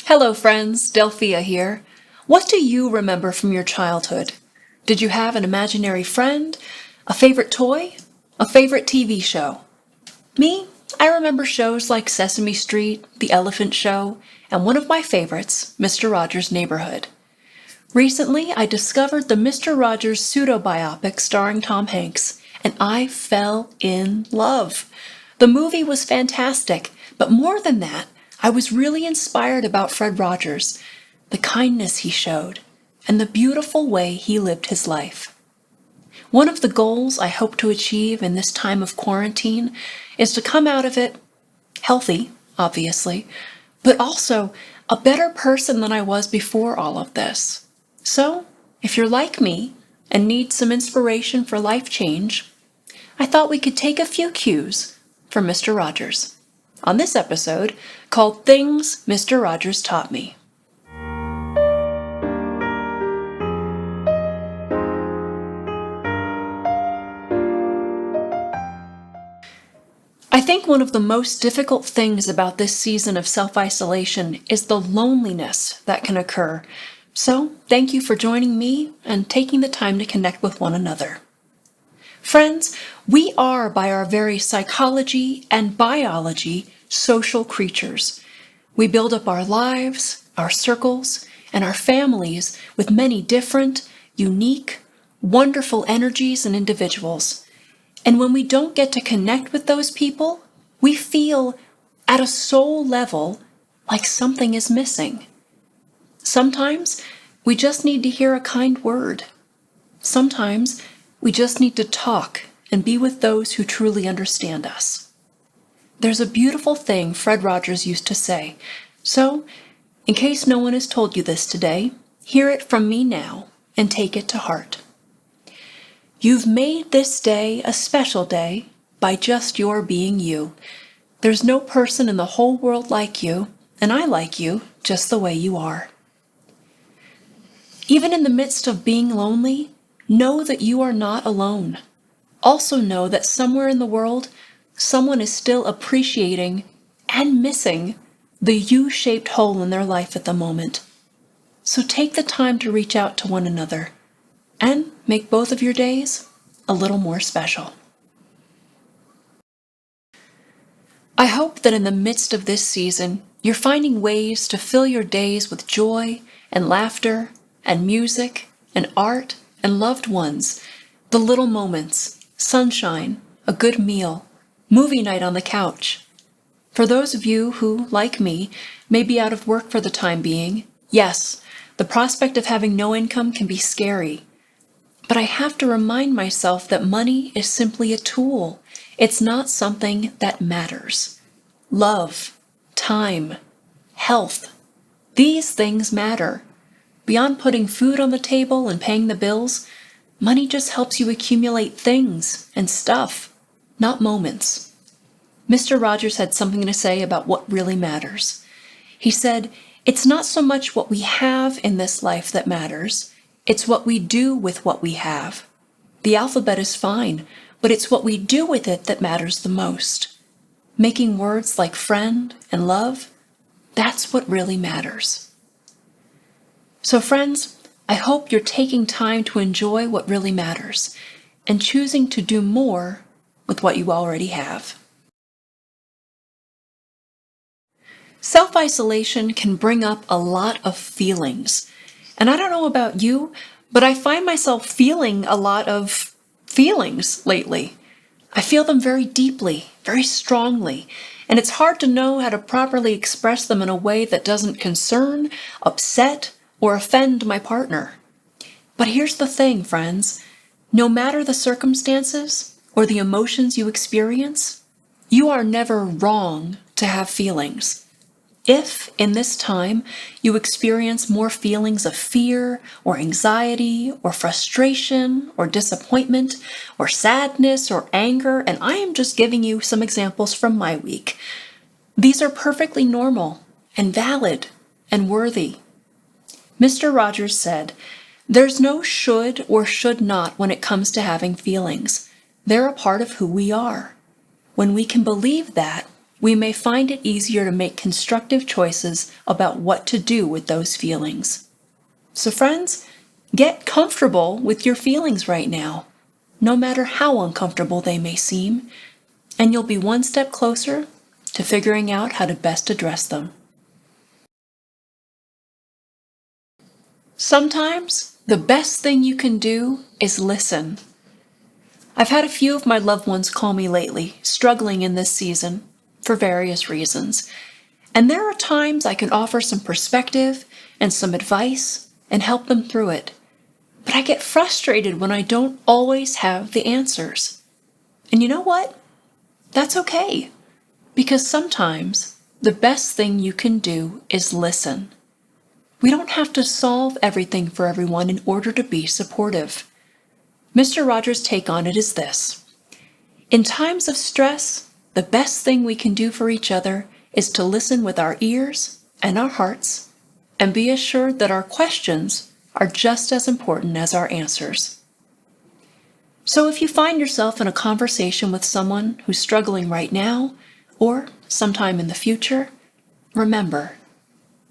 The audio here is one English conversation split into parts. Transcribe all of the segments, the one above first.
Hello friends, Delphia here. What do you remember from your childhood? Did you have an imaginary friend, a favorite toy, a favorite TV show? Me, I remember shows like Sesame Street, The Elephant Show, and one of my favorites, Mr. Rogers' Neighborhood. Recently, I discovered the Mr. Rogers pseudo-biopic starring Tom Hanks, and I fell in love. The movie was fantastic, but more than that, I was really inspired about Fred Rogers, the kindness he showed, and the beautiful way he lived his life. One of the goals I hope to achieve in this time of quarantine is to come out of it healthy, obviously, but also a better person than I was before all of this. So, if you're like me and need some inspiration for life change, I thought we could take a few cues from Mr. Rogers on this episode called Things Mr. Rogers Taught Me. I think one of the most difficult things about this season of self-isolation is the loneliness that can occur. So, thank you for joining me and taking the time to connect with one another. Friends, we are, by our very psychology and biology, social creatures. We build up our lives, our circles, and our families with many different, unique, wonderful energies and individuals. And when we don't get to connect with those people, we feel, at a soul level, like something is missing. Sometimes we just need to hear a kind word. Sometimes we just need to talk and be with those who truly understand us. There's a beautiful thing Fred Rogers used to say, so in case no one has told you this today, hear it from me now and take it to heart. You've made this day a special day by just your being you. There's no person in the whole world like you, and I like you just the way you are. Even in the midst of being lonely, know that you are not alone. Also know that somewhere in the world, someone is still appreciating and missing the U-shaped hole in their life at the moment. So take the time to reach out to one another and make both of your days a little more special. I hope that in the midst of this season, you're finding ways to fill your days with joy and laughter and music and art and loved ones, the little moments, sunshine, a good meal, movie night on the couch. For those of you who, like me, may be out of work for the time being, yes, the prospect of having no income can be scary. But I have to remind myself that money is simply a tool. It's not something that matters. Love, time, health, these things matter. Beyond putting food on the table and paying the bills, money just helps you accumulate things and stuff, not moments. Mr. Rogers had something to say about what really matters. He said, "It's not so much what we have in this life that matters, it's what we do with what we have. The alphabet is fine, but it's what we do with it that matters the most. Making words like friend and love, that's what really matters." So friends, I hope you're taking time to enjoy what really matters and choosing to do more with what you already have. Self-isolation can bring up a lot of feelings. And I don't know about you, but I find myself feeling a lot of feelings lately. I feel them very deeply, very strongly, and it's hard to know how to properly express them in a way that doesn't concern, upset, or offend my partner. But here's the thing, friends. No matter the circumstances or the emotions you experience, you are never wrong to have feelings. If, in this time, you experience more feelings of fear or anxiety or frustration or disappointment or sadness or anger, and I am just giving you some examples from my week, these are perfectly normal and valid and worthy. Mr. Rogers said, "There's no should or should not when it comes to having feelings. They're a part of who we are. When we can believe that, we may find it easier to make constructive choices about what to do with those feelings. So friends, get comfortable with your feelings right now, no matter how uncomfortable they may seem, and you'll be one step closer to figuring out how to best address them. Sometimes the best thing you can do is listen. I've had a few of my loved ones call me lately, struggling in this season for various reasons. And there are times I can offer some perspective and some advice and help them through it. But I get frustrated when I don't always have the answers. And you know what? That's okay. Because sometimes the best thing you can do is listen. We don't have to solve everything for everyone in order to be supportive. Mr. Rogers' take on it is this: in times of stress, the best thing we can do for each other is to listen with our ears and our hearts and be assured that our questions are just as important as our answers. So if you find yourself in a conversation with someone who's struggling right now or sometime in the future, remember,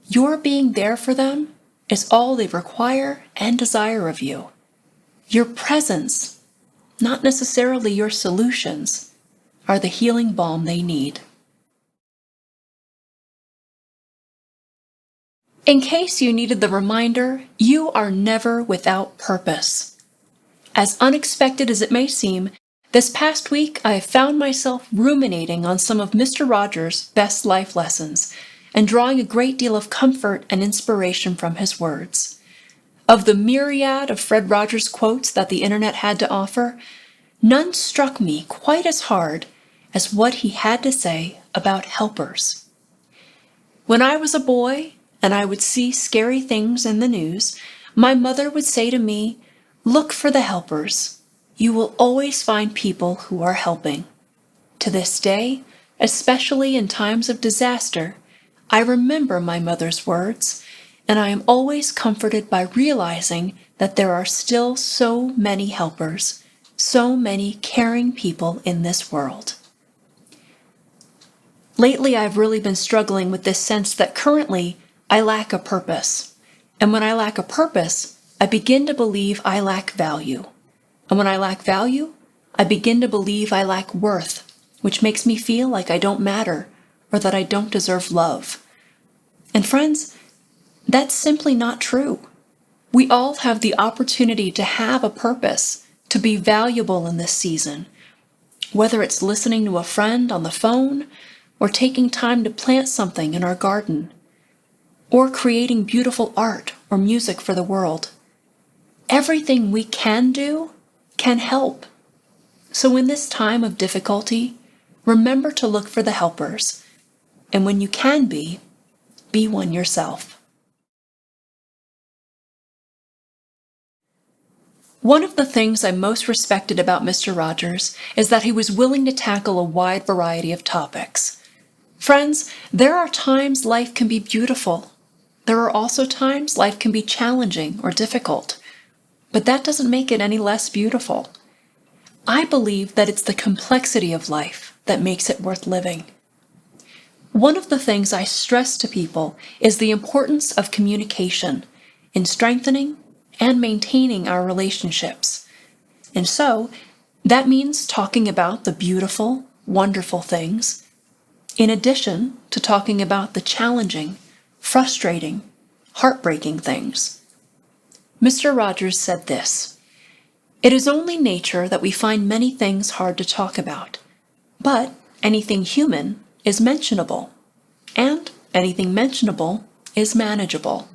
your being there for them is all they require and desire of you. Your presence, not necessarily your solutions, are the healing balm they need. In case you needed the reminder, you are never without purpose. As unexpected as it may seem, this past week I have found myself ruminating on some of Mr. Rogers' best life lessons and drawing a great deal of comfort and inspiration from his words. Of the myriad of Fred Rogers quotes that the internet had to offer, none struck me quite as hard as what he had to say about helpers. When I was a boy and I would see scary things in the news, my mother would say to me, "Look for the helpers. You will always find people who are helping." To this day, especially in times of disaster, I remember my mother's words, and I am always comforted by realizing that there are still so many helpers, so many caring people in this world. Lately, I've really been struggling with this sense that currently I lack a purpose. And when I lack a purpose, I begin to believe I lack value. And when I lack value, I begin to believe I lack worth, which makes me feel like I don't matter or that I don't deserve love. And friends, that's simply not true. We all have the opportunity to have a purpose, to be valuable in this season. Whether it's listening to a friend on the phone, or taking time to plant something in our garden, or creating beautiful art or music for the world. Everything we can do can help. So in this time of difficulty, remember to look for the helpers. And when you can be one yourself. One of the things I most respected about Mr. Rogers is that he was willing to tackle a wide variety of topics. Friends, there are times life can be beautiful. There are also times life can be challenging or difficult. But that doesn't make it any less beautiful. I believe that it's the complexity of life that makes it worth living. One of the things I stress to people is the importance of communication in strengthening and maintaining our relationships. And so, that means talking about the beautiful, wonderful things, in addition to talking about the challenging, frustrating, heartbreaking things. Mr. Rogers said this: "It is only nature that we find many things hard to talk about, but anything human is mentionable, and anything mentionable is manageable.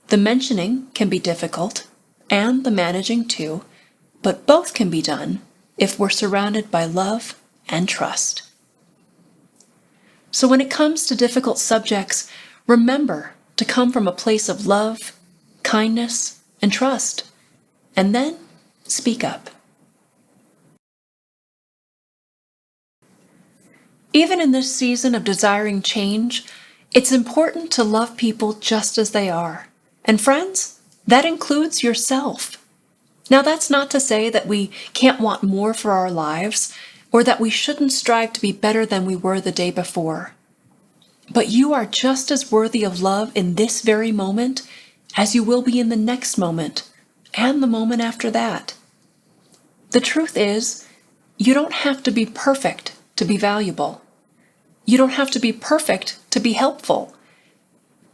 The mentioning can be difficult, and the managing too, but both can be done if we're surrounded by love and trust." So when it comes to difficult subjects, remember to come from a place of love, kindness, and trust, and then speak up. Even in this season of desiring change, it's important to love people just as they are. And friends, that includes yourself. Now, that's not to say that we can't want more for our lives or that we shouldn't strive to be better than we were the day before. But you are just as worthy of love in this very moment as you will be in the next moment and the moment after that. The truth is, you don't have to be perfect to be valuable. You don't have to be perfect to be helpful.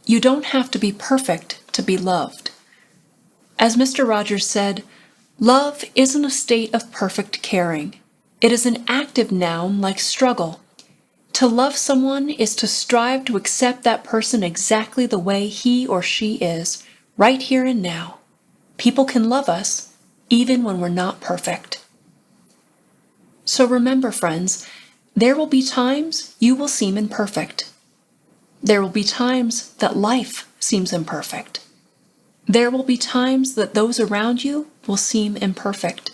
You don't have to be perfect to be loved. As Mr. Rogers said, love isn't a state of perfect caring. It is an active noun like struggle. To love someone is to strive to accept that person exactly the way he or she is, right here and now. People can love us even when we're not perfect. So remember, friends, there will be times you will seem imperfect. There will be times that life seems imperfect. There will be times that those around you will seem imperfect.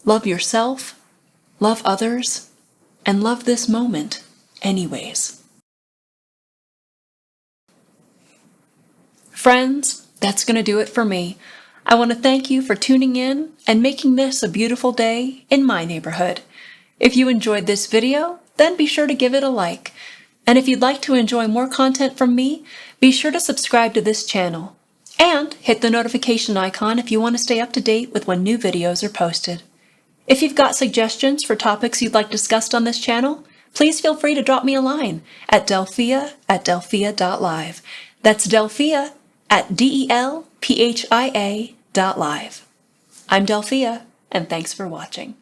Love yourself, love others, and love this moment anyways. Friends, that's going to do it for me. I want to thank you for tuning in and making this a beautiful day in my neighborhood. If you enjoyed this video, then be sure to give it a like. And if you'd like to enjoy more content from me, be sure to subscribe to this channel. And hit the notification icon if you want to stay up to date with when new videos are posted. If you've got suggestions for topics you'd like discussed on this channel, please feel free to drop me a line at delphia@delphia.live. That's Delphia at DELPHIA.live. I'm Delphia, and thanks for watching.